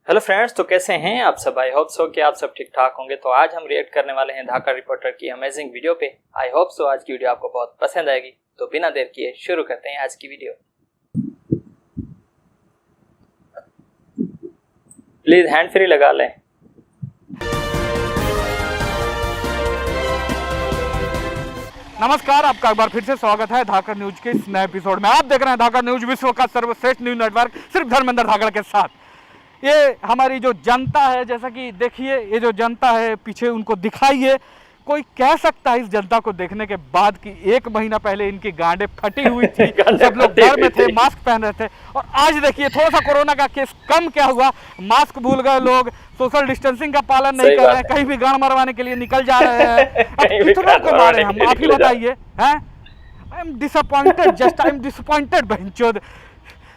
Hello friends, तो कैसे हैं आप सब। आई होप सो कि आप सब ठीक ठाक होंगे। तो आज हम रिएक्ट करने वाले हैं धाकड़ रिपोर्टर की अमेजिंग वीडियो पे। आई होप सो आज की वीडियो आपको बहुत पसंद आएगी। तो बिना देर किए शुरू करते हैं आज की वीडियो। प्लीज हैंड फ्री लगा लें। नमस्कार, आपका एक बार फिर से स्वागत है धाकड़ न्यूज के इस नए एपिसोड में। आप देख रहे हैं धाकड़ न्यूज, विश्व का सर्वश्रेष्ठ न्यूज नेटवर्क, सिर्फ धर्मेंद्र धाकड़ के साथ। ये हमारी जो जनता है, जैसा कि देखिए ये जो जनता है पीछे, उनको दिखाइए। कोई कह सकता है इस जनता को देखने के बाद कि एक महीना पहले इनकी गांडें फटी हुई थी, सब लोग घर में थे, मास्क पहन रहे थे, और आज देखिए थोड़ा सा कोरोना का केस कम क्या हुआ, मास्क भूल गए लोग, सोशल डिस्टेंसिंग का पालन नहीं कर रहे हैं, कहीं भी गांड मरवाने के लिए निकल जा रहे हैं। अब कितनों को मारे हम, आप ही बताइए। हैं, I am disappointed, just I am disappointed बहनचोद।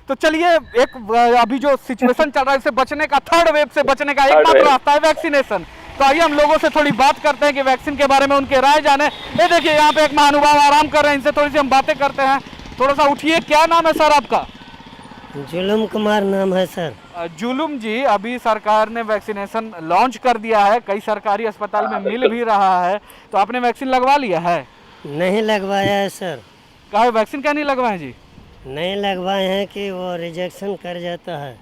तो चलिए, एक अभी जो सिचुएशन चल रहा है इससे बचने का, थर्ड वेव से बचने का एकमात्र रास्ता है वैक्सीनेशन। तो आइए हम लोगों से थोड़ी बात करते हैं कि वैक्सीन के बारे में उनके राय जाने। ये देखिए यहाँ पे एक महानुभाव आराम कर रहे हैं, इनसे थोड़ी सी हम बातें करते हैं। थोड़ा सा उठिए। क्या नाम है सर आपका? जुलूम कुमार नाम है सर। जुलूम जी, अभी सरकार ने वैक्सीनेशन लॉन्च कर दिया है, कई सरकारी अस्पताल में मिल भी रहा है, तो आपने वैक्सीन लगवा लिया है? नहीं लगवाया है सर। कहा वैक्सीन क्या नहीं लगवाए जी? नहीं लगवाए हैं कि वो रिजेक्शन कर जाता है।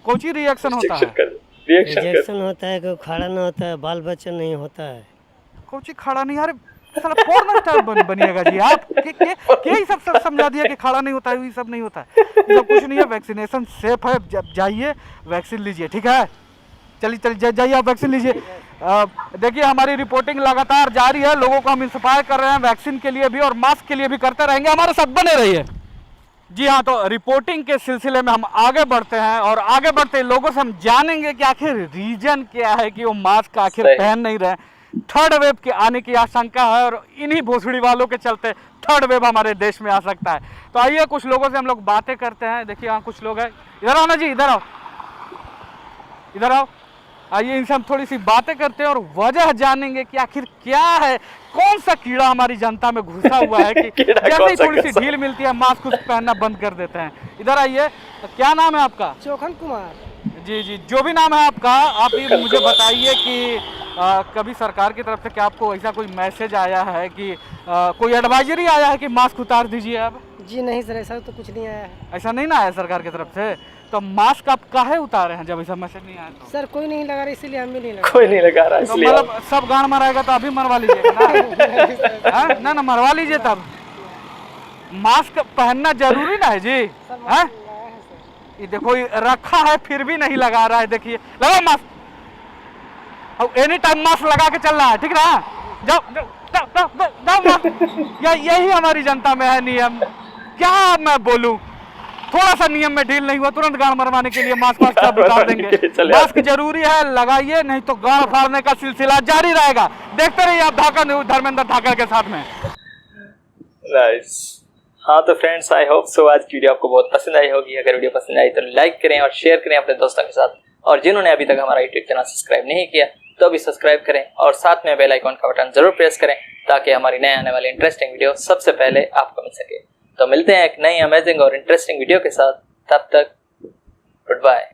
कौन सी रिएक्शन होता है? रिजेक्शन होता है कि खड़ा ना होता है, बाल बच्चा नहीं होता है। कौन सी खड़ा नहीं? अरे साला पोर्न स्टार बनिएगा जी आप। के सब समझा दिया कि खड़ा नहीं होता है, ये सब नहीं होता है, ये सब कुछ नहीं है। वैक्सीनेशन सेफ है, जब जाइए वैक्सीन लीजिए, ठीक है? चलिए जाइए आप वैक्सीन लीजिए। देखिए हमारी रिपोर्टिंग लगातार जारी है, लोगों को हम इंस्पायर कर रहे हैं वैक्सीन के लिए भी और मास्क के लिए भी करते रहेंगे। हमारे साथ बने रहिए। जी हाँ, तो रिपोर्टिंग के सिलसिले में हम आगे बढ़ते हैं और आगे बढ़ते लोगों से हम जानेंगे कि आखिर रीजन क्या है कि वो मास्क आखिर पहन नहीं रहे। थर्ड वेव के आने की आशंका है और इन्हीं भोसड़ी वालों के चलते थर्ड वेव हमारे देश में आ सकता है। तो आइए कुछ लोगों से हम लोग बातें करते हैं। देखिए यहाँ कुछ लोग हैं, इधर आओ ना जी, इधर आओ, इधर आओ। आइए इनसे हम थोड़ी सी बातें करते हैं और वजह जानेंगे कि आखिर क्या है, कौन सा कीड़ा हमारी जनता में घुसा हुआ है कि जैसे ही थोड़ी सी ढील मिलती है मास्क उसको पहनना बंद कर देते हैं। इधर आइए, क्या नाम है आपका? चोखन कुमार। जी, जो भी नाम है आपका, आप ये मुझे बताइए कि कभी सरकार की तरफ से क्या आपको ऐसा कोई मैसेज आया है कि कोई एडवाइजरी आया है कि मास्क उतार दीजिए आप? जी नहीं सर, ऐसा तो कुछ नहीं आया है। ऐसा नहीं ना आया सरकार की तरफ से? तो मास्क आप काहे उतारे हैं जब ऐसा मैसेज नहीं आया तो? सर कोई नहीं लगा रहा, इसीलिए हम भी नहीं लगा। कोई नहीं लगा रहा, तो मतलब सब गांड मराएगा तो अभी मरवा लीजिएगा ना? ना मरवा लीजिए तब। मास्क पहनना जरूरी ना है जी? हैं? ये देखो, ये रखा है फिर भी नहीं लगा रहा है। देखिए, लगाओ मास्क, और एनी टाइम मास्क लगा के चल रहा है, ठीक ना? जाओ मास्क। यही हमारी जनता में है नियम। क्या मैं बोलूं, थोड़ा सा नियम में ढील नहीं हुआ तुरंत गांड मरवाने के लिए मास्क सब उतार देंगे। मास्क जरूरी है, लगाइए, नहीं तो गांड फाड़ने का सिलसिला जारी रहेगा। देखते रहिए आप धाकड़ न्यूज धर्मेंद्र धाकड़ के साथ में। नाइस। हाँ तो फ्रेंड्स, आई होप सो आज की वीडियो आपको बहुत पसंद आई होगी। अगर वीडियो पसंद आई तो लाइक करें और शेयर करें अपने दोस्तों के साथ, और जिन्होंने अभी तक हमारा यूट्यूब चैनल सब्सक्राइब नहीं किया तो अभी सब्सक्राइब करें और साथ में बेल आइकॉन का बटन जरूर प्रेस करें ताकि हमारी नए आने वाली इंटरेस्टिंग वीडियो सबसे पहले आपको मिल सके। तो मिलते हैं एक नई अमेजिंग और इंटरेस्टिंग वीडियो के साथ, तब तक गुड बाय।